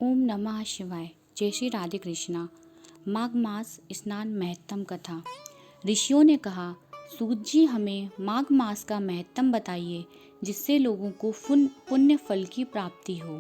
ओम नमः शिवाय। जय श्री राधे कृष्णा। माघ मास स्नान महत्तम कथा। ऋषियों ने कहा, सूत जी हमें माघ मास का महत्तम बताइए जिससे लोगों को पुण्य फल की प्राप्ति हो।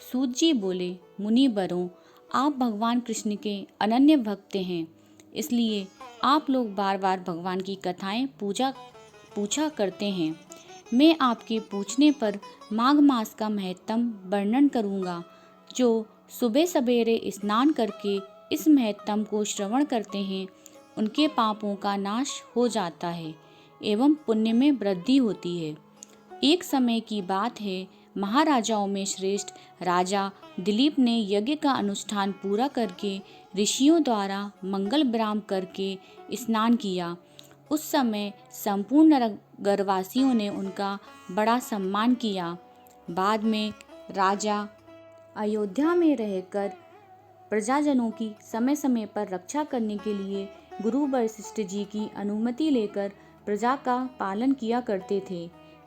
सूत जी बोले, मुनि बरों, आप भगवान कृष्ण के अनन्य भक्त हैं, इसलिए आप लोग बार बार भगवान की कथाएं पूछा करते हैं। मैं आपके पूछने पर माघ मास का महत्तम वर्णन करूंगा। जो सुबह सवेरे स्नान करके इस महत्तम को श्रवण करते हैं, उनके पापों का नाश हो जाता है एवं पुण्य में वृद्धि होती है। एक समय की बात है, महाराजाओं में श्रेष्ठ राजा दिलीप ने यज्ञ का अनुष्ठान पूरा करके ऋषियों द्वारा मंगल विराम करके स्नान किया। उस समय संपूर्ण नगरवासियों ने उनका बड़ा सम्मान किया। बाद में राजा अयोध्या में रहकर प्रजाजनों की समय समय पर रक्षा करने के लिए गुरु वशिष्ठ जी की अनुमति लेकर प्रजा का पालन किया करते थे।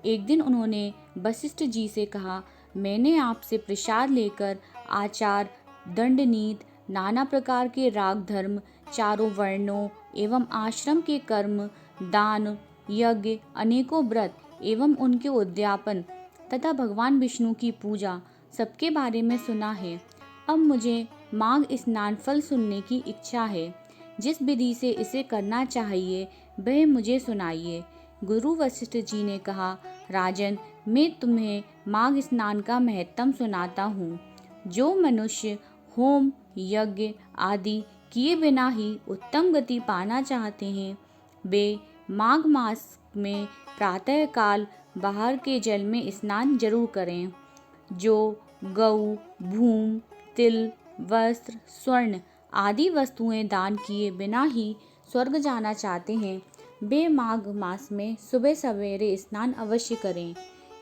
एक दिन उन्होंने वशिष्ठ जी से कहा, मैंने आपसे प्रसाद लेकर आचार, दंडनीति, नाना प्रकार के राग धर्म, चारों वर्णों एवं आश्रम के कर्म, दान, यज्ञ, अनेकों व्रत एवं उनके उद्यापन तथा भगवान विष्णु की पूजा सबके बारे में सुना है। अब मुझे माघ स्नान फल सुनने की इच्छा है। जिस विधि से इसे करना चाहिए वह मुझे सुनाइए। गुरु वशिष्ठ जी ने कहा, राजन, मैं तुम्हें माघ स्नान का महत्तम सुनाता हूँ। जो मनुष्य होम, यज्ञ आदि किए बिना ही उत्तम गति पाना चाहते हैं, वे माघ मास में प्रातः काल बाहर के जल में स्नान जरूर करें। जो गऊ, भूम, तिल, वस्त्र, स्वर्ण आदि वस्तुएं दान किए बिना ही स्वर्ग जाना चाहते हैं, वे माघ मास में सुबह सवेरे स्नान अवश्य करें।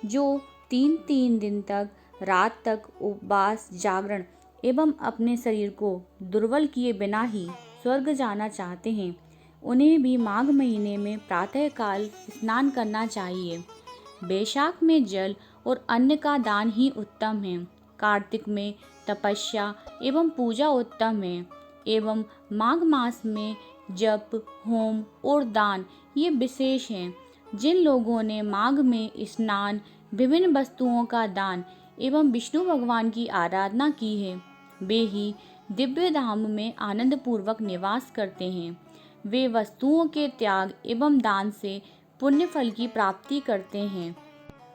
जो 3 दिन तक रात तक उपवास, जागरण एवं अपने शरीर को दुर्बल किए बिना ही स्वर्ग जाना चाहते हैं, उन्हें भी माघ महीने में प्रातः काल स्नान करना चाहिए। बैशाख में जल और अन्न का दान ही उत्तम है। कार्तिक में तपस्या एवं पूजा उत्तम है एवं माघ मास में जप, होम और दान ये विशेष हैं। जिन लोगों ने माघ में स्नान, विभिन्न वस्तुओं का दान एवं विष्णु भगवान की आराधना की है, वे ही दिव्य धाम में आनंद पूर्वक निवास करते हैं। वे वस्तुओं के त्याग एवं दान से पुण्य फल की प्राप्ति करते हैं।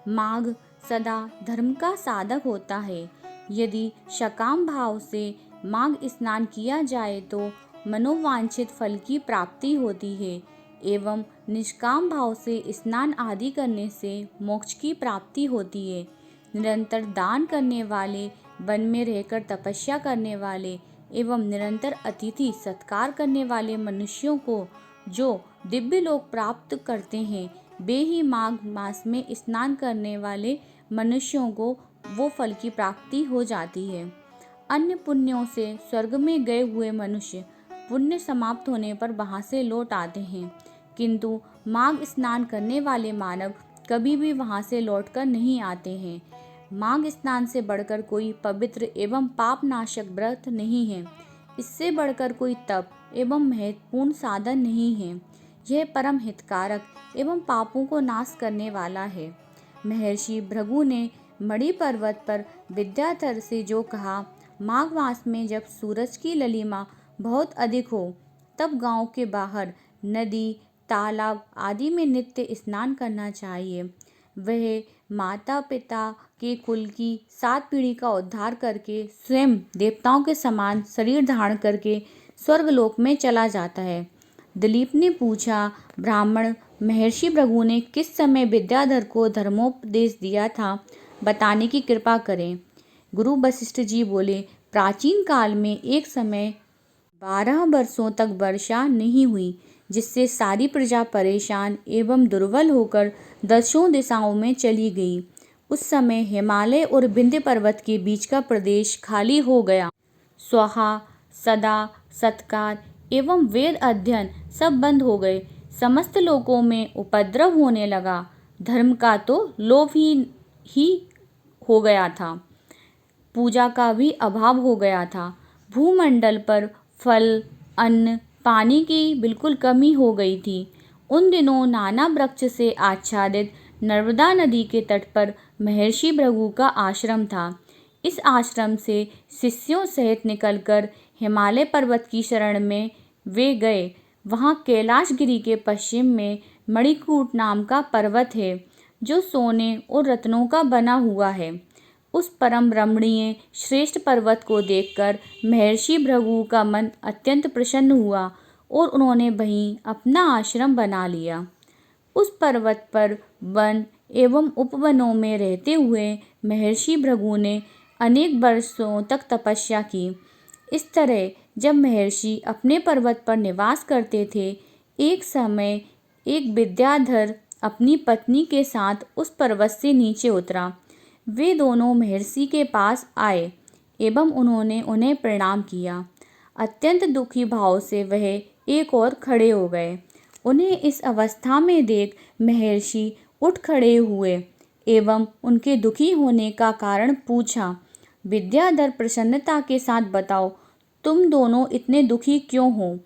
माघ सदा धर्म का साधक होता है। यदि सकाम भाव से माघ स्नान किया जाए तो मनोवांछित फल की प्राप्ति होती है एवं निष्काम भाव से स्नान आदि करने से मोक्ष की प्राप्ति होती है। निरंतर दान करने वाले, वन में रहकर तपस्या करने वाले एवं निरंतर अतिथि सत्कार करने वाले मनुष्यों को जो दिव्य लोक प्राप्त करते हैं, वे ही माघ मास में स्नान करने वाले मनुष्यों को वो फल की प्राप्ति हो जाती है। अन्य पुण्यों से स्वर्ग में गए हुए मनुष्य पुण्य समाप्त होने पर वहां से लौट आते हैं, किंतु माघ स्नान करने वाले मानव कभी भी वहां से लौटकर नहीं आते हैं। माघ स्नान से बढ़कर कोई पवित्र एवं पाप नाशक व्रत नहीं है। इससे बढ़कर कोई तप एवं महत्वपूर्ण साधन नहीं है। यह परम हितकारक एवं पापों को नाश करने वाला है। महर्षि भृगु ने मणि पर्वत पर विद्याधर से जो कहा, माघ मास में जब सूरज की ललिमा बहुत अधिक हो, तब गांव के बाहर नदी, तालाब आदि में नित्य स्नान करना चाहिए। वह माता पिता के कुल की 7 पीढ़ी का उद्धार करके स्वयं देवताओं के समान शरीर धारण करके स्वर्गलोक में चला जाता है। दिलीप ने पूछा, ब्राह्मण महर्षि भृगु ने किस समय विद्याधर को धर्मोपदेश दिया था, बताने की कृपा करें। गुरु वशिष्ठ जी बोले, प्राचीन काल में एक समय 12 वर्षों तक वर्षा नहीं हुई, जिससे सारी प्रजा परेशान एवं दुर्बल होकर 10 दिशाओं में चली गई। उस समय हिमालय और विंध्य पर्वत के बीच का प्रदेश खाली हो गया। स्वाहा, सदा, सत्कार एवं वेद अध्ययन सब बंद हो गए। समस्त लोगों में उपद्रव होने लगा। धर्म का तो लोभ ही हो गया था। पूजा का भी अभाव हो गया था। भूमंडल पर फल, अन्न, पानी की बिल्कुल कमी हो गई थी। उन दिनों नाना वृक्ष से आच्छादित नर्मदा नदी के तट पर महर्षि भृगु का आश्रम था। इस आश्रम से शिष्यों सहित निकलकर हिमालय पर्वत की शरण में वे गए। वहाँ कैलाशगिरी के पश्चिम में मणिकूट नाम का पर्वत है, जो सोने और रत्नों का बना हुआ है। उस परम रमणीय श्रेष्ठ पर्वत को देखकर महर्षि भृगु का मन अत्यंत प्रसन्न हुआ और उन्होंने वहीं अपना आश्रम बना लिया। उस पर्वत पर वन एवं उपवनों में रहते हुए महर्षि भृगु ने अनेक वर्षों तक तपस्या की। इस तरह जब महर्षि अपने पर्वत पर निवास करते थे, एक समय एक विद्याधर अपनी पत्नी के साथ उस पर्वत से नीचे उतरा। वे दोनों महर्षि के पास आए एवं उन्होंने उन्हें प्रणाम किया। अत्यंत दुखी भाव से वह एक और खड़े हो गए। उन्हें इस अवस्था में देख महर्षि उठ खड़े हुए एवं उनके दुखी होने का कारण पूछा। विद्याधर प्रसन्नता के साथ बताओ, तुम दोनों इतने दुखी क्यों हो?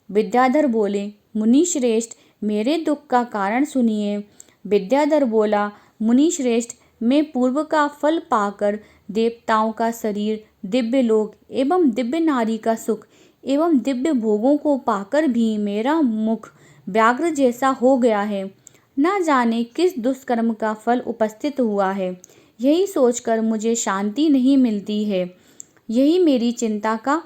विद्याधर बोले, मुनि श्रेष्ठ, मेरे दुख का कारण सुनिए। विद्याधर बोला, मुनि श्रेष्ठ, मैं पूर्व का फल पाकर देवताओं का शरीर, दिव्य लोक एवं दिव्य नारी का सुख एवं दिव्य भोगों को पाकर भी मेरा मुख व्याघ्र जैसा हो गया है। न जाने किस दुष्कर्म का फल उपस्थित हुआ है। यही सोचकर मुझे शांति नहीं मिलती है। यही मेरी चिंता का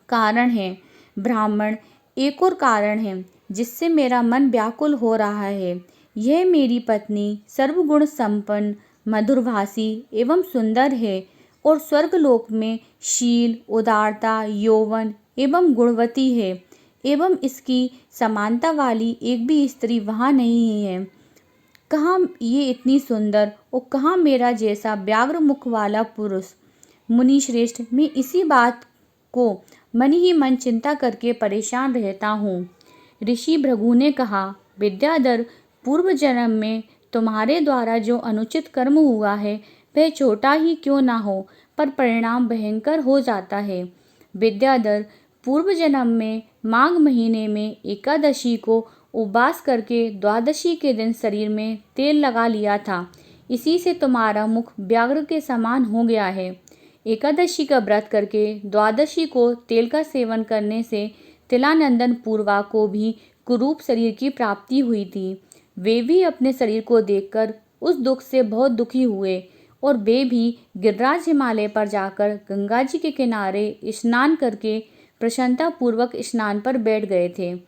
कारण है। ब्राह्मण, एक और कारण है जिससे मेरा मन व्याकुल हो रहा है। यह मेरी पत्नी सर्वगुण संपन्न, मधुरभाषी एवं सुंदर है और स्वर्गलोक में शील, उदारता, यौवन एवं गुणवती है एवं इसकी समानता वाली एक भी स्त्री वहाँ नहीं है। कहाँ ये इतनी सुंदर और कहाँ मेरा जैसा व्याघ्र मुख वाला पुरुष। मुनि श्रेष्ठ, मैं इसी बात को मन ही मन चिंता करके परेशान रहता हूँ। ऋषि भृगु ने कहा, विद्याधर, पूर्व जन्म में तुम्हारे द्वारा जो अनुचित कर्म हुआ है वह छोटा ही क्यों ना हो, पर परिणाम भयंकर हो जाता है। विद्याधर, पूर्व जन्म में माघ महीने में एकादशी को उपवास करके द्वादशी के दिन शरीर में तेल लगा लिया था। इसी से तुम्हारा मुख व्याघ्र के समान हो गया है। एकादशी का व्रत करके द्वादशी को तेल का सेवन करने से तिलानंदन पूर्वा को भी कुरूप शरीर की प्राप्ति हुई थी। वे भी अपने शरीर को देखकर उस दुख से बहुत दुखी हुए और वे भी गिरिराज हिमालय पर जाकर गंगा जी के किनारे स्नान करके प्रसन्नता पूर्वक स्नान पर बैठ गए थे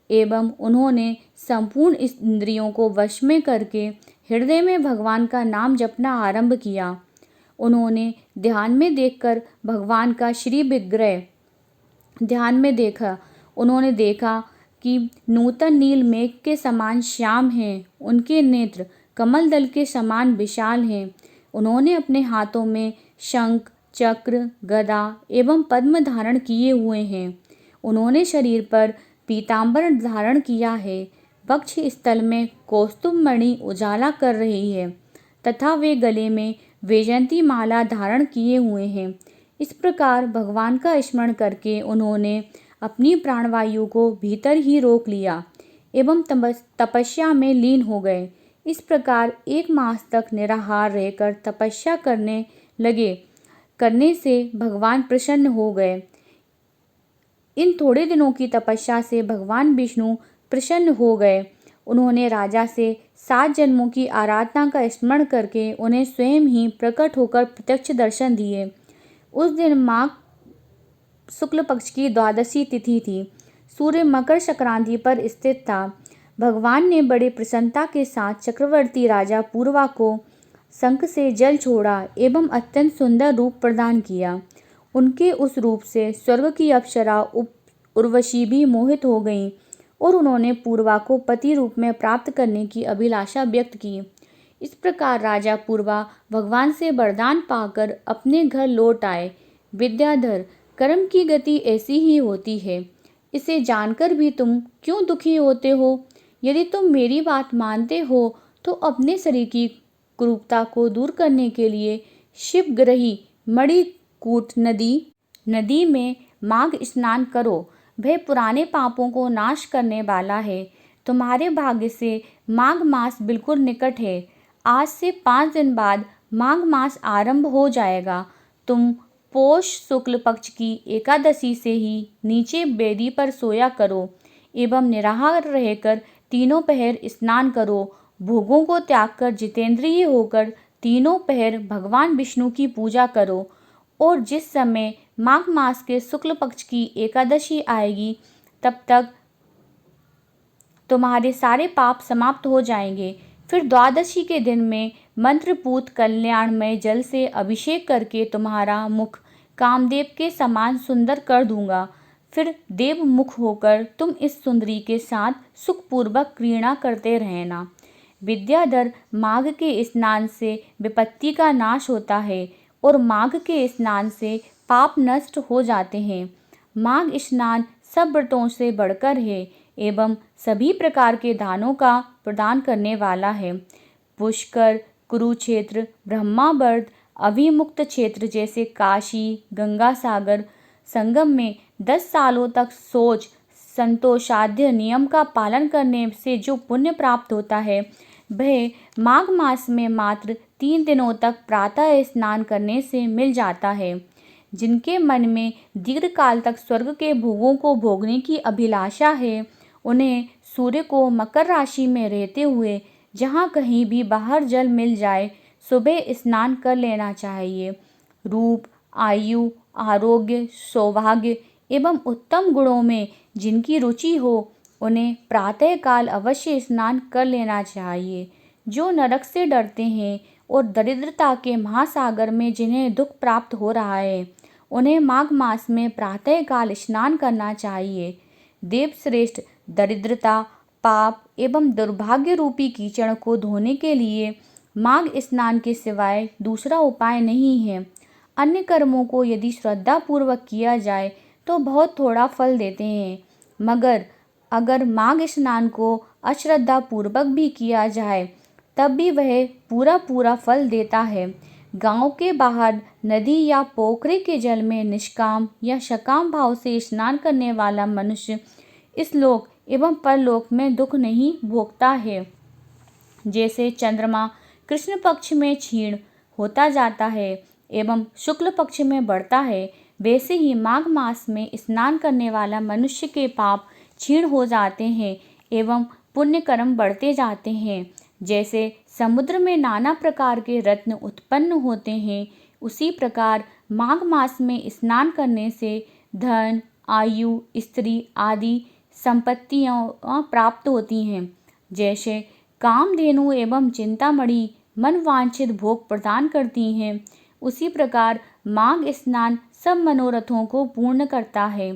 एवं उन्होंने संपूर्ण इंद्रियों को वश में करके हृदय में भगवान का नाम जपना आरंभ किया। उन्होंने ध्यान में देखकर भगवान का श्री विग्रह ध्यान में देखा। उन्होंने देखा कि नूतन नील मेघ के समान श्याम हैं, उनके नेत्र कमल दल के समान विशाल हैं। उन्होंने अपने हाथों में शंख, चक्र, गदा एवं पद्म धारण किए हुए हैं। उन्होंने शरीर पर पीतांबर धारण किया है। वक्ष स्थल में कौस्तुभ मणि उजाला कर रही है तथा वे गले में वैजयंती माला धारण किए हुए हैं। इस प्रकार भगवान का स्मरण करके उन्होंने अपनी प्राणवायु को भीतर ही रोक लिया एवं तपस्या में लीन हो गए। इस प्रकार 1 मास तक निराहार रहकर तपस्या करने से भगवान प्रसन्न हो गए। इन थोड़े दिनों की तपस्या से भगवान विष्णु प्रसन्न हो गए। उन्होंने राजा से 7 जन्मों की आराधना का स्मरण करके उन्हें स्वयं ही प्रकट होकर प्रत्यक्ष दर्शन दिए। उस दिन माघ शुक्ल पक्ष की द्वादशी तिथि थी। सूर्य मकर संक्रांति पर स्थित था। भगवान ने बड़े प्रसन्नता के साथ चक्रवर्ती राजा पूर्वा को शंख से जल छोड़ा एवं अत्यंत सुंदर रूप प्रदान किया। उनके उस रूप से स्वर्ग की अप्सरा उर्वशी भी मोहित हो गईं और उन्होंने पूर्वा को पति रूप में प्राप्त करने की अभिलाषा व्यक्त की। इस प्रकार राजा पूर्वा भगवान से वरदान पाकर अपने घर लौट आए। विद्याधर, कर्म की गति ऐसी ही होती है। इसे जानकर भी तुम क्यों दुखी होते हो? यदि तुम मेरी बात मानते हो तो अपने शरीर की कुरूपता को दूर करने के लिए शिवग्रही मणिकूट नदी में माघ स्नान करो, वह पुराने पापों को नाश करने वाला है। तुम्हारे भाग्य से माघ मास बिल्कुल निकट है। आज से 5 दिन बाद माघ मास आरंभ हो जाएगा। तुम पोष शुक्ल पक्ष की एकादशी से ही नीचे बेदी पर सोया करो एवं निराहार रहकर तीनों पहर स्नान करो। भोगों को त्याग कर जितेंद्रिय होकर तीनों पहर भगवान विष्णु की पूजा करो। और जिस समय माघ मास के शुक्ल पक्ष की एकादशी आएगी, तब तक तुम्हारे सारे पाप समाप्त हो जाएंगे। फिर द्वादशी के दिन में मंत्रपूत कल्याणमय जल से अभिषेक करके तुम्हारा मुख कामदेव के समान सुंदर कर दूंगा। फिर देव मुख होकर तुम इस सुंदरी के साथ सुखपूर्वक क्रीड़ा करते रहना। विद्याधर, माघ के स्नान से विपत्ति का नाश होता है और माघ के स्नान से पाप नष्ट हो जाते हैं। माघ स्नान सब व्रतों से बढ़कर है एवं सभी प्रकार के दानों का प्रदान करने वाला है। पुष्कर, कुरुक्षेत्र, ब्रह्मावर्त, अभिमुक्त क्षेत्र जैसे काशी, गंगा सागर संगम में 10 सालों तक शौच संतोषाध्य नियम का पालन करने से जो पुण्य प्राप्त होता है, वह माघ मास में मात्र 3 दिनों तक प्रातः स्नान करने से मिल जाता है। जिनके मन में दीर्घ काल तक स्वर्ग के भोगों को भोगने की अभिलाषा है, उन्हें सूर्य को मकर राशि में रहते हुए जहाँ कहीं भी बाहर जल मिल जाए, सुबह स्नान कर लेना चाहिए। रूप, आयु, आरोग्य, सौभाग्य एवं उत्तम गुणों में जिनकी रुचि हो, उन्हें प्रातः काल अवश्य स्नान कर लेना चाहिए। जो नरक से डरते हैं और दरिद्रता के महासागर में जिन्हें दुख प्राप्त हो रहा है, उन्हें माघ मास में प्रातः काल स्नान करना चाहिए। देवश्रेष्ठ, दरिद्रता, पाप एवं दुर्भाग्य रूपी कीचड़ को धोने के लिए माघ स्नान के सिवाय दूसरा उपाय नहीं है। अन्य कर्मों को यदि श्रद्धापूर्वक किया जाए तो बहुत थोड़ा फल देते हैं, मगर अगर माघ स्नान को अश्रद्धापूर्वक भी किया जाए तब भी वह पूरा फल देता है। गांव के बाहर नदी या पोखरे के जल में निष्काम या सकाम भाव से स्नान करने वाला मनुष्य इस लोक एवं परलोक में दुख नहीं भोगता है। जैसे चंद्रमा कृष्ण पक्ष में क्षीण होता जाता है एवं शुक्ल पक्ष में बढ़ता है, वैसे ही माघ मास में स्नान करने वाला मनुष्य के पाप क्षीण हो जाते हैं एवं पुण्य कर्म बढ़ते जाते हैं। जैसे समुद्र में नाना प्रकार के रत्न उत्पन्न होते हैं, उसी प्रकार माघ मास में स्नान करने से धन, आयु, स्त्री आदि संपत्तियां प्राप्त होती हैं। जैसे कामधेनु एवं चिंतामणि मन वांछित भोग प्रदान करती हैं, उसी प्रकार माघ स्नान सब मनोरथों को पूर्ण करता है।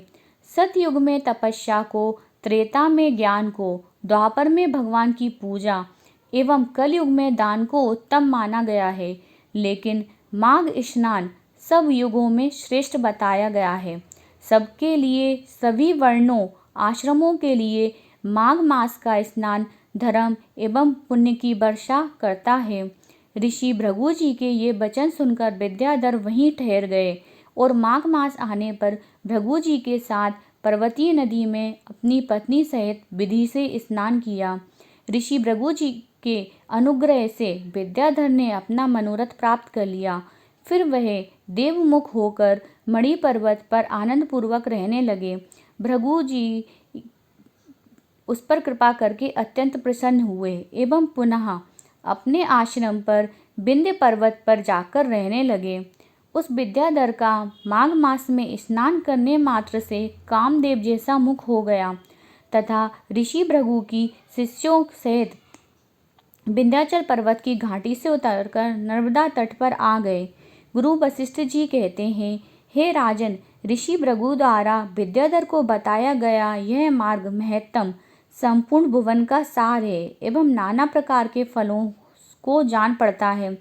सतयुग में तपस्या को, त्रेता में ज्ञान को, द्वापर में भगवान की पूजा एवं कलयुग में दान को उत्तम माना गया है, लेकिन माघ स्नान सब युगों में श्रेष्ठ बताया गया है। सबके लिए, सभी वर्णों, आश्रमों के लिए माघ मास का स्नान धर्म एवं पुण्य की वर्षा करता है। ऋषि भृगु जी के ये वचन सुनकर विद्याधर वहीं ठहर गए और माघ मास आने पर भृगु जी के साथ पर्वतीय नदी में अपनी पत्नी सहित विधि से स्नान किया। ऋषि भृगु जी के अनुग्रह से विद्याधर ने अपना मनोरथ प्राप्त कर लिया। फिर वह देवमुख होकर मणि पर्वत पर आनंद पूर्वक रहने लगे। भृगु जी उस पर कृपा करके अत्यंत प्रसन्न हुए एवं पुनः अपने आश्रम पर विंध्य पर्वत पर जाकर रहने लगे। उस विद्याधर का माघ मास में स्नान करने मात्र से कामदेव जैसा मुख हो गया तथा ऋषि भृगु की शिष्यों सहित विंध्याचल पर्वत की घाटी से उतरकर नर्मदा तट पर आ गए। गुरु वशिष्ठ जी कहते हैं, हे राजन, ऋषि भृगु द्वारा विद्याधर को बताया गया यह मार्ग महत्तम संपूर्ण भुवन का सार है एवं नाना प्रकार के फलों को जान पड़ता है।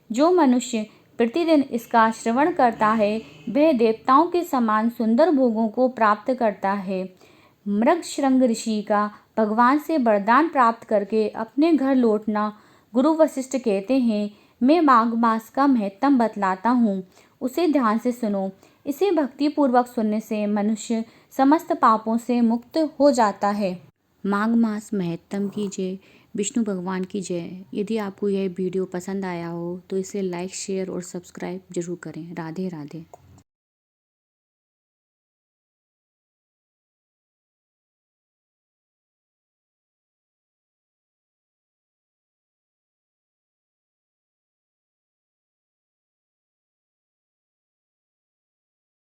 जो मनुष्य प्रतिदिन इसका श्रवण करता है, वह देवताओं के समान सुंदर भोगों को प्राप्त करता है। मृगशृंग ऋषि का भगवान से वरदान प्राप्त करके अपने घर लौटना गुरु वशिष्ठ कहते हैं, मैं माघ मास का महत्व बतलाता हूँ, उसे ध्यान से सुनो। इसे भक्तिपूर्वक सुनने से मनुष्य समस्त पापों से मुक्त हो जाता है। माघ मास महत्तम की जय, विष्णु भगवान की जय। यदि आपको यह वीडियो पसंद आया हो तो इसे लाइक, शेयर और सब्सक्राइब जरूर करें। राधे राधे।